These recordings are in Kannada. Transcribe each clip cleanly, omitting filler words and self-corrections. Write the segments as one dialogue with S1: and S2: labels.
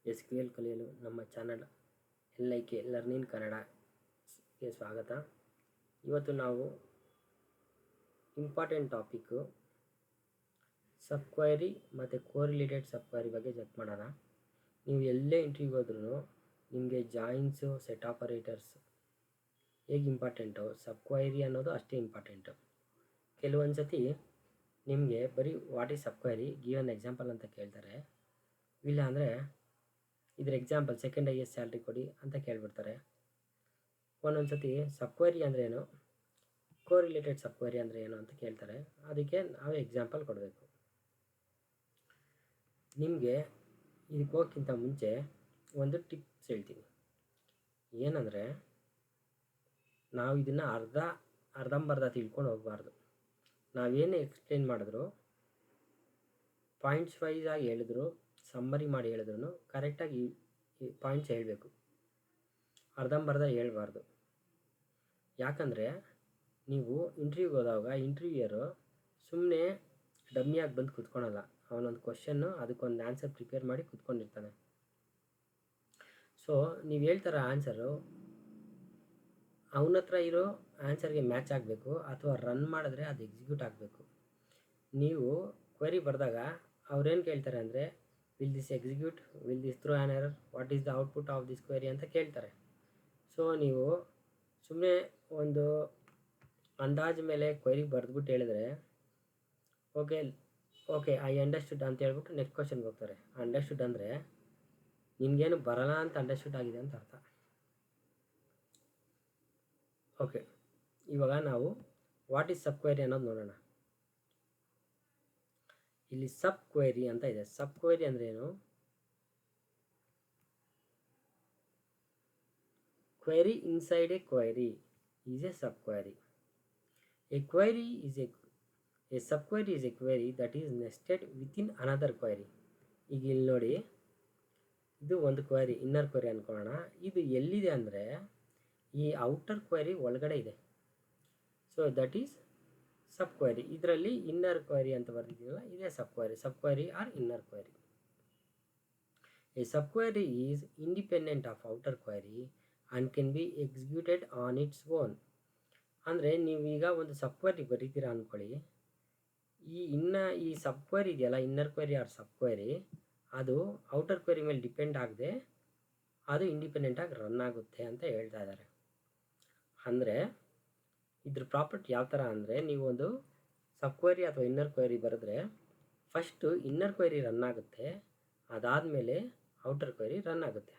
S1: SQL ಕಲಿಯಲು ನಮ್ಮ ಚಾನಲ್ LIK ಲರ್ನಿಂಗ್ ಕನ್ನಡಗೆ ಸ್ವಾಗತ. ಇವತ್ತು ನಾವು ಇಂಪಾರ್ಟೆಂಟ್ ಟಾಪಿಕ್ಕು ಸಬ್ ಕ್ವೈರಿ ಮತ್ತು ಕೋರಿಲೇಟೆಡ್ ಸಬ್ ಕ್ವೈರಿ ಬಗ್ಗೆ ಚೆಕ್ ಮಾಡೋಣ. ನೀವು ಎಲ್ಲೇ ಇಂಟರ್ವ್ಯೂಗೆ ಹೋದ್ರೂ ನಿಮಗೆ ಜಾಯಿನ್ಸು, ಸೆಟ್ ಆಪರೇಟರ್ಸ್ ಹೇಗೆ ಇಂಪಾರ್ಟೆಂಟು, ಸಬ್ ಕ್ವೈರಿ ಅನ್ನೋದು ಅಷ್ಟೇ ಇಂಪಾರ್ಟೆಂಟು. ಕೆಲವೊಂದು ಸತಿ ನಿಮಗೆ ಬರೀ what is sub query, give an example ಅಂತ ಕೇಳ್ತಾರೆ. ಇಲ್ಲ ಅಂದರೆ ಇದ್ರ ಎಕ್ಸಾಂಪಲ್ ಸೆಕೆಂಡ್ ಹೈಯೆಸ್ಟ್ ಸ್ಯಾಲ್ರಿ ಕೊಡಿ ಅಂತ ಕೇಳಿಬಿಡ್ತಾರೆ. ಒಂದೊಂದು ಸತಿ ಸಬ್ ಕ್ವೈರಿ ಅಂದರೆ ಏನು, ಕೋರಿಲೇಟೆಡ್ ಸಬ್ ಕ್ವೈರಿ ಅಂದರೆ ಏನು ಅಂತ ಕೇಳ್ತಾರೆ. ಅದಕ್ಕೆ ನಾವು ಎಕ್ಸಾಂಪಲ್ ಕೊಡಬೇಕು. ನಿಮಗೆ ಇದಕ್ಕೆ ಹೋಗೋಕ್ಕಿಂತ ಮುಂಚೆ ಒಂದು ಟಿಪ್ಸ್ ಹೇಳ್ತೀನಿ. ಏನಂದರೆ, ನಾವು ಇದನ್ನು ಅರ್ಧಂಬರ್ಧ ತಿಳ್ಕೊಂಡು ಹೋಗಬಾರ್ದು. ನಾವೇನೇ ಎಕ್ಸ್ಪ್ಲೇನ್ ಮಾಡಿದ್ರು, ಪಾಯಿಂಟ್ಸ್ ವೈಸ್ ಆಗಿ ಹೇಳಿದ್ರು, ಸಮ್ಮರಿ ಮಾಡಿ ಹೇಳಿದ್ರು ಕರೆಕ್ಟಾಗಿ ಪಾಯಿಂಟ್ಸ್ ಹೇಳಬೇಕು. ಅರ್ಧಂಬರ್ಧ ಹೇಳ್ಬಾರ್ದು. ಯಾಕಂದರೆ ನೀವು ಇಂಟರ್ವ್ಯೂಗೆ ಹೋದಾಗ ಇಂಟರ್ವ್ಯೂಯರು ಸುಮ್ಮನೆ ಡಮ್ಮಿಯಾಗಿ ಬಂದು ಕೂತ್ಕೊಳಲ್ಲ. ಅವನೊಂದು ಕ್ವಶನ್ನು, ಅದಕ್ಕೊಂದು ಆನ್ಸರ್ ಪ್ರಿಪೇರ್ ಮಾಡಿ ಕೂತ್ಕೊಂಡಿರ್ತಾನೆ. ಸೊ ನೀವು ಹೇಳ್ತಾರ ಆನ್ಸರು ಅವನ ಹತ್ರ ಇರೋ ಆನ್ಸರ್ಗೆ ಮ್ಯಾಚ್ ಆಗಬೇಕು, ಅಥವಾ ರನ್ ಮಾಡಿದ್ರೆ ಅದು ಎಕ್ಸಿಕ್ಯೂಟ್ ಆಗಬೇಕು. ನೀವು ಕ್ವೆರಿ ಬರೆದಾಗ ಅವ್ರೇನು ಕೇಳ್ತಾರೆ ಅಂದರೆ, will this execute, will this throw an error, what is the output of this query ಅಂತ ಕೇಳ್ತಾರೆ. ಸೊ ನೀವು ಸುಮ್ಮನೆ ಒಂದು ಅಂದಾಜು ಮೇಲೆ ಕ್ವೆರಿ ಬರೆದ್ಬಿಟ್ಟು ಹೇಳಿದ್ರೆ ಓಕೆ ಐ ಅಂಡರ್ಸ್ಟುಡ್ ಅಂತ ಹೇಳ್ಬಿಟ್ಟು ನೆಕ್ಸ್ಟ್ ಕ್ವಶನ್ಗೆ ಹೋಗ್ತಾರೆ. ಅಂಡರ್ಸ್ಟುಡ್ ಅಂದರೆ ನಿಮಗೇನು ಬರಲ್ಲ ಅಂತ ಅಂಡರ್ಸ್ಟುಡ್ ಆಗಿದೆ ಅಂತ ಅರ್ಥ. ಓಕೆ, ಇವಾಗ ನಾವು ವಾಟ್ ಈಸ್ ಸಬ್ ಕ್ವೆರಿ ಅನ್ನೋದು ನೋಡೋಣ. ಇಲ್ಲಿ ಸಬ್ ಕ್ವೆರಿ ಅಂತ ಇದೆ. ಸಬ್ ಕ್ವೆರಿ ಅಂದರೆ ಏನು? Query inside A query is A sub query. A query is A subquery is A query that is nested within another query. ಈಗ ಇಲ್ಲಿ ನೋಡಿ, ಇದು ಒಂದು ಕ್ವೆರಿ, ಇನ್ನರ್ ಕ್ವೆರಿ ಅಂದ್ಕೊಳ್ಳೋಣ. ಇದು ಎಲ್ಲಿದೆ ಅಂದರೆ ಈ ಔಟರ್ ಕ್ವೆರಿ ಒಳಗಡೆ ಇದೆ. So that is subquery. ಇದರಲ್ಲಿ ಇನ್ನರ್ ಕ್ವೆರಿ ಅಂತ ಬರ್ತಿದ್ದೀವಲ್ಲ, ಇದೇ subquery. Subquery or inner query. A subquery is independent of outer query and can be executed on its own. ಅಂದರೆ ನೀವೀಗ ಒಂದು ಸಬ್ ಕ್ವೆರಿ ಬರೀತೀರಾ ಅಂದ್ಕೊಳ್ಳಿ. ಈ ಸಬ್ ಕ್ವೆರಿ ಇದೆಯಲ್ಲ, inner query or subquery, ಅದು ಔಟರ್ ಕ್ವೆರಿ ಮೇಲೆ ಡಿಪೆಂಡ್ ಆಗದೆ ಅದು ಇಂಡಿಪೆಂಡೆಂಟಾಗಿ ರನ್ ಆಗುತ್ತೆ ಅಂತ ಹೇಳ್ತಾ ಇದ್ದಾರೆ. ಅಂದರೆ ಇದ್ರ ಪ್ರಾಪರ್ಟಿ ಯಾವ ಥರ ಅಂದರೆ, ನೀವು ಒಂದು ಸಬ್ ಕ್ವೆರಿ ಅಥವಾ ಇನ್ನರ್ ಕ್ವೆರಿ ಬರೆದ್ರೆ ಫಸ್ಟು ಇನ್ನರ್ ಕ್ವೆರಿ ರನ್ ಆಗುತ್ತೆ, ಅದಾದಮೇಲೆ ಔಟರ್ ಕ್ವೆರಿ ರನ್ ಆಗುತ್ತೆ.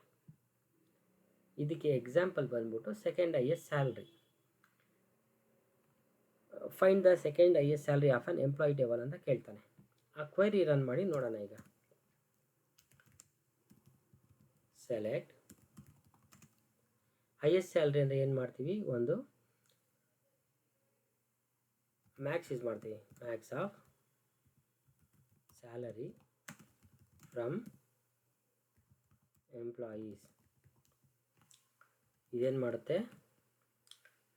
S1: ಇದಕ್ಕೆ ಎಕ್ಸಾಂಪಲ್ ಬಂದ್ಬಿಟ್ಟು second highest salary. Find the second highest salary of an employee table ಅಂತ ಕೇಳ್ತಾನೆ. ಆ ಕ್ವೆರಿ ರನ್ ಮಾಡಿ ನೋಡೋಣ. ಈಗ ಸೆಲೆಕ್ಟ್ ಹೈಯೆಸ್ಟ್ ಸ್ಯಾಲ್ರಿ ಅಂದರೆ ಏನು ಮಾಡ್ತೀವಿ, ಒಂದು ಮ್ಯಾಕ್ಸ್ ಯೂಸ್ ಮಾಡ್ತೀವಿ. Max of salary from employees. ಇದೇನು ಮಾಡುತ್ತೆ,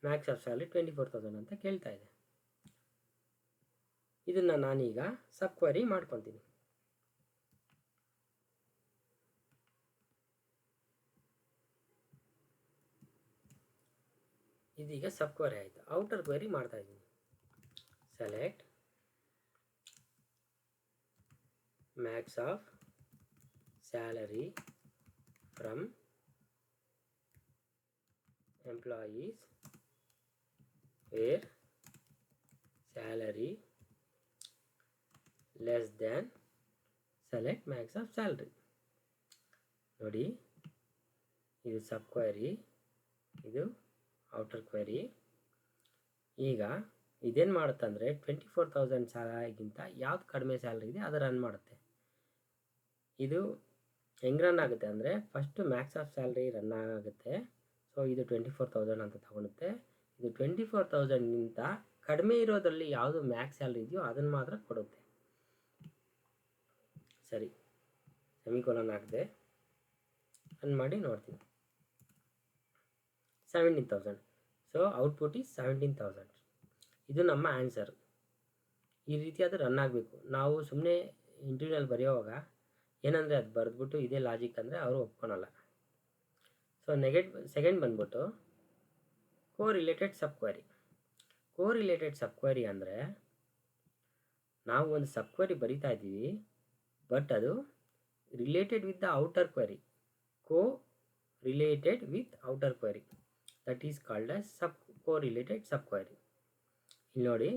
S1: ಮ್ಯಾಕ್ಸ್ ಆಫ್ ಸ್ಯಾಲರಿ 24,000 ಅಂತ ಕೇಳ್ತಾ ಇದೆ. ಇದನ್ನು ನಾನೀಗ ಸಬ್ ಕ್ವೆರಿ ಮಾಡ್ಕೊತೀನಿ. ಇದೀಗ ಸಬ್ ಕ್ವೆರಿ ಆಯಿತು. ಔಟರ್ ಕ್ವೆರಿ ಮಾಡ್ತಾ ಇದ್ದೀನಿ. Select max of salary from employees where salary less than select max of salary. ನೋಡಿ, ಇದು ಸಬ್ ಕ್ವೆರಿ, ಇದು ಔಟರ್ ಕ್ವೆರಿ. ಈಗ ಇದೇನು ಮಾಡುತ್ತಂದರೆ 24,000 ಸ್ಯಾಲರಿಗಿಂತ ಯಾವ್ದು ಕಡಿಮೆ ಸ್ಯಾಲ್ರಿ ಇದೆ ಅದು ರನ್ ಮಾಡುತ್ತೆ. ಇದು ಹೆಂಗೆ ರನ್ ಆಗುತ್ತೆ ಅಂದರೆ, first Max of salary run ಆಗುತ್ತೆ. ಸೊ ಇದು 24,000 ಅಂತ ತಗೊಳುತ್ತೆ. ಇದು 24,000ಗಿಂತ ಕಡಿಮೆ ಇರೋದ್ರಲ್ಲಿ ಯಾವುದು ಮ್ಯಾಕ್ಸ್ ಸ್ಯಾಲ್ರಿ ಇದೆಯೋ ಅದನ್ನು ಮಾತ್ರ ಕೊಡುತ್ತೆ. ಸರಿ, ಸೆಮಿಕೋಲನ್ ಹಾಕಿದೆ, ರನ್ ಮಾಡಿ ನೋಡ್ತೀನಿ. 17,000. So output is 17,000. ಇದು ನಮ್ಮ ಆನ್ಸರ್. ಈ ರೀತಿ ಅದು ರನ್ ಆಗಬೇಕು. ನಾವು ಸುಮ್ಮನೆ ಇಂಟರ್ವ್ಯೂನಲ್ಲಿ ಬರೆಯೋವಾಗ ಏನಂದರೆ ಅದು ಬರೆದ್ಬಿಟ್ಟು ಇದೇ ಲಾಜಿಕ್ ಅಂದರೆ ಅವರು ಒಪ್ಕೊಳಲ್ಲ. ಸೊ ಸೆಕೆಂಡ್ ಬಂದ್ಬಿಟ್ಟು ಕೋರಿಲೇಟೆಡ್ ಸಬ್ಕ್ವರಿ. ಕೋರಿಲೇಟೆಡ್ ಸಬ್ಕ್ವರಿ ಅಂದರೆ ನಾವು ಒಂದು ಸಬ್ಕ್ವರಿ ಬರಿತಾ ಇದ್ದೀವಿ, ಬಟ್ ಅದು related with the outer query. co-related with outer query, that is called as co-related subquery. ಇಲ್ಲಿ ನೋಡಿ,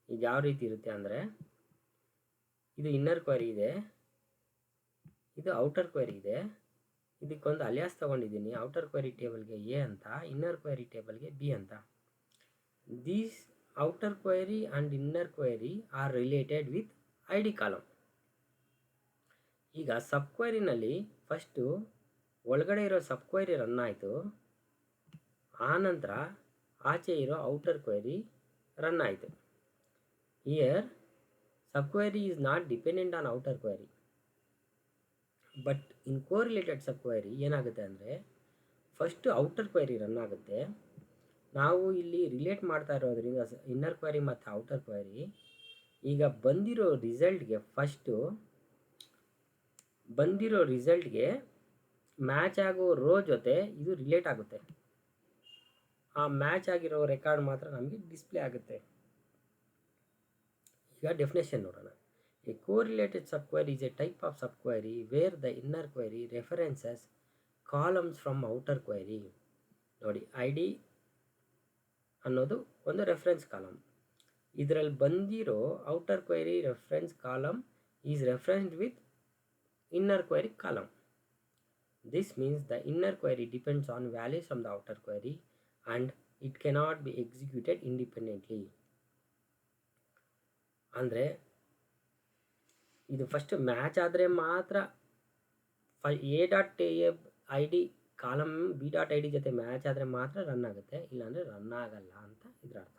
S1: ಈಗ ಯಾವ ರೀತಿ ಇರುತ್ತೆ ಅಂದರೆ, ಇದು ಇನ್ನರ್ ಕ್ವರಿ ಇದೆ, ಇದು ಔಟರ್ ಕ್ವರಿ ಇದೆ, ಇದಕ್ಕೊಂದು ಅಲಿಯಾಸ್ ತೊಗೊಂಡಿದ್ದೀನಿ. ಔಟರ್ ಕ್ವರಿ ಟೇಬಲ್ಗೆ ಎ ಅಂತ, ಇನ್ನರ್ ಕ್ವರಿ ಟೇಬಲ್ಗೆ ಬಿ ಅಂತ. These outer query and inner query are related with I D column. ಈಗ ಸಬ್ಕ್ವರಿನಲ್ಲಿ ಫಸ್ಟು ಒಳಗಡೆ ಇರೋ ಸಬ್ಕ್ವರಿ ರನ್ ಆಯಿತು, ಆನಂತರ ಆಚೆ ಇರೋ ಔಟರ್ ಕ್ವರಿ ರನ್ ಆಯಿತು. Here subquery is not dependent on outer query, but in correlated subquery ಏನಾಗುತ್ತೆ ಅಂದರೆ, ಫಸ್ಟು ಔಟರ್ ಕ್ವರಿ ರನ್ ಆಗುತ್ತೆ. ನಾವು ಇಲ್ಲಿ ರಿಲೇಟ್ ಮಾಡ್ತಾ ಇರೋದ್ರಿಂದ ಇನ್ನರ್ ಕ್ವರಿ ಮತ್ತು ಔಟರ್ ಕ್ವರಿ, ಈಗ ಬಂದಿರೋ ರಿಸಲ್ಟ್ಗೆ ಮ್ಯಾಚ್ ಆಗೋ ರೋ ಜೊತೆ ಇದು ರಿಲೇಟ್ ಆಗುತ್ತೆ. ಆ ಮ್ಯಾಚ್ ಆಗಿರೋ ರೆಕಾರ್ಡ್ ಮಾತ್ರ ನಮಗೆ ಡಿಸ್ಪ್ಲೇ ಆಗುತ್ತೆ. ಈಗ ಡೆಫಿನೇಷನ್ ನೋಡೋಣ. A correlated subquery is a type of subquery where the inner query references columns from outer query. ನೋಡಿ, ಐ ಡಿ ಅನ್ನೋದು ಒಂದು ರೆಫರೆನ್ಸ್ ಕಾಲಮ್. ಇದರಲ್ಲಿ ಬಂದಿರೋ outer query reference column is referenced with inner query column. This means the inner query depends on values from the outer query and it cannot be executed independently. ಅಂದರೆ ಇದು ಫಸ್ಟ್ ಮ್ಯಾಚ್ ಆದರೆ ಮಾತ್ರ A dot I D column B dot I D ಜೊತೆ ಮ್ಯಾಚ್ ಆದರೆ ಮಾತ್ರ ರನ್ ಆಗುತ್ತೆ, ಇಲ್ಲಾಂದರೆ ರನ್ ಆಗಲ್ಲ ಅಂತ ಇದರ ಅರ್ಥ.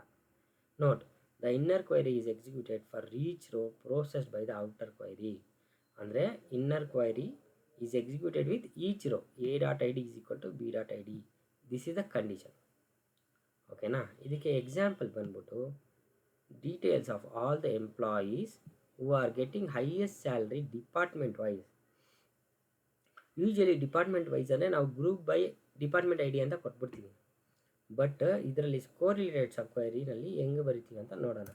S1: Note, the inner query is executed for each row processed by the outer query. ಅಂದರೆ inner query is executed with each row A dot I D is equal to B dot I D. This is the condition. ಓಕೆನಾ? ಇದಕ್ಕೆ ಎಕ್ಸಾಂಪಲ್ ಬಂದ್ಬಿಟ್ಟು details of all the employees who are getting highest salary department wise. Usually department wise ಅಂದರೆ ನಾವು group by department I D ಅಂತ ಕೊಟ್ಬಿಡ್ತೀವಿ. ಬಟ್ ಇದರಲ್ಲಿ ಕೋರಿಲೇಟೆಡ್ ಸಬ್ಕ್ವೈರಿನಲ್ಲಿ ಹೆಂಗೆ ಬರಿತೀವಿ ಅಂತ ನೋಡೋಣ.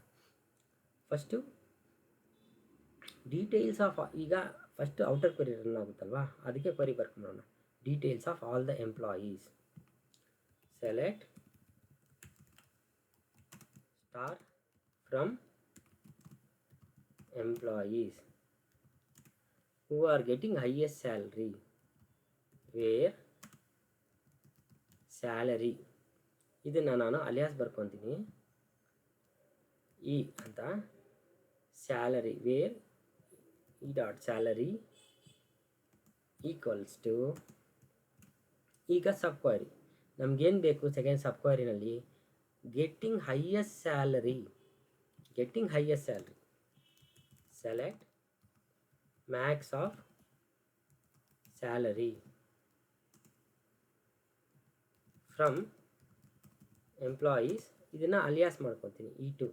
S1: ಫಸ್ಟು ಡೀಟೇಲ್ಸ್ ಆಫ್, ಈಗ ಫಸ್ಟ್ ಔಟರ್ ಕ್ವರಿ ರನ್ ಆಗುತ್ತಲ್ವಾ, ಅದಕ್ಕೆ ಕ್ವರಿ ಬರ್ಕೊಂಬಿಡೋಣ. Details of all the employees, select star from employees who are getting highest salary where salary. ಇದನ್ನು ನಾನು ಅಲಿಯಾಸ್ ಬರ್ಕೊತೀನಿ, ಇ ಅಂತ, salary where E dot salary equals to, ಈಗ ಸಬ್ಕ್ವೈರಿ ನಮಗೇನು ಬೇಕು ಸೆಕೆಂಡ್ ಸಬ್ಕ್ವೈರಿನಲ್ಲಿ, getting highest salary. Select max of salary from employees. ಇದನ್ನು ಅಲಿಯಾಸ್ ಮಾಡ್ಕೊತೀನಿ, E2.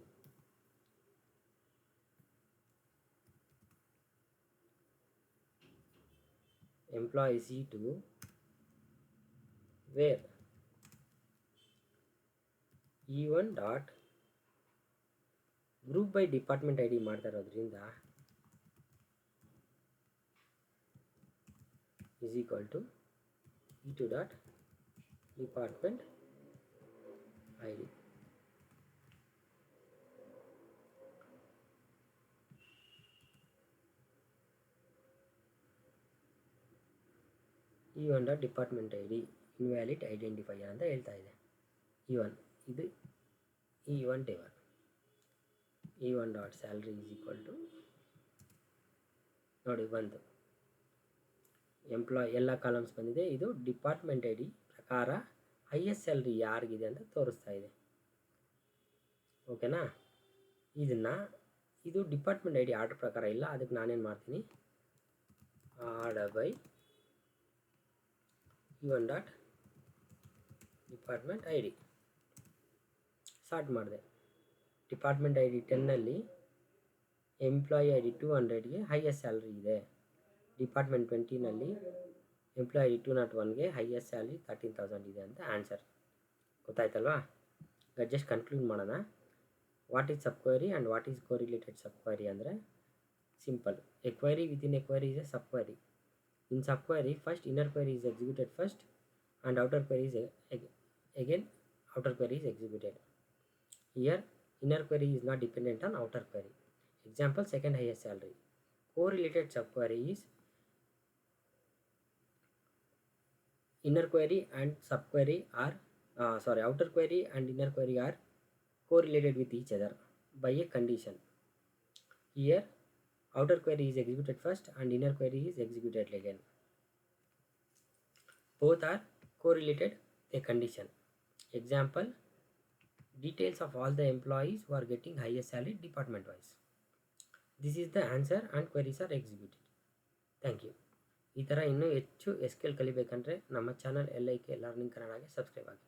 S1: Employees E2 where E1 dot group by department I D ಮಾಡ್ತಾ ಇರೋದ್ರಿಂದ is equal to E2 dot department ID. E1 dot department I D invalid identifier ಅಂತ ಹೇಳ್ತಾ ಇದೆ. E1 ಇದು E1 table. E1 dot salary is equal to, ನೋಡಿ ಬಂತು, ಎಂಪ್ಲಾಯ್ ಎಲ್ಲ ಕಾಲಮ್ಸ್ ಬಂದಿದೆ. ಇದು ಡಿಪಾರ್ಟ್ಮೆಂಟ್ ಐ ಡಿ ಪ್ರಕಾರ ಹೈಯೆಸ್ಟ್ ಸ್ಯಾಲ್ರಿ ಯಾರಿಗಿದೆ ಅಂತ ತೋರಿಸ್ತಾ ಇದೆ. ಓಕೆನಾ? ಇದು ಡಿಪಾರ್ಟ್ಮೆಂಟ್ ಐ ಡಿ ಆರ್ಡರ್ ಪ್ರಕಾರ ಇಲ್ಲ, ಅದಕ್ಕೆ ನಾನೇನು ಮಾಡ್ತೀನಿ, order by E1 dot department I D start ಮಾಡಿದೆ. ಡಿಪಾರ್ಟ್ಮೆಂಟ್ ಐ ಡಿ 10ನಲ್ಲಿ ಎಂಪ್ಲಾಯಿ ಐ ಡಿ 200ಗೆ ಹೈಯೆಸ್ಟ್ ಸ್ಯಾಲ್ರಿ ಇದೆ. ಡಿಪಾರ್ಟ್ಮೆಂಟ್ 20ನಲ್ಲಿ ಎಂಪ್ಲಾಯಿ 201ಗೆ ಹೈಯೆಸ್ಟ್ ಸ್ಯಾಲ್ರಿ 13,000 ಇದೆ ಅಂತ ಆನ್ಸರ್. ಗೊತ್ತಾಯ್ತಲ್ವಾ? ಜಸ್ಟ್ ಕನ್ಕ್ಲೂಡ್ ಮಾಡೋಣ. What is subquery and what is correlated subquery ಅಂದರೆ simple. A query within a query is a sub query. In sub query, first inner query is executed first and outer query is again outer query is executed. Here inner query is not dependent on outer query. Example, second highest salary. Correlated sub query is inner query and sub query are outer query and inner query are correlated with each other by a condition. Here outer query is executed first and inner query is executed again. Both are correlated with a condition. Example, details of all the employees who are getting highest salary department wise. This is the answer and queries are executed. Thank you. ಈ ಥರ ಇನ್ನೂ ಹೆಚ್ಚು SQL ಕಲಿಬೇಕಂದ್ರೆ ನಮ್ಮ ಚಾನಲ್ LIK ಲರ್ನಿಂಗ್ ಕನ್ನಡಗೆ ಸಬ್ಸ್ಕ್ರೈಬ್ ಆಗಿ.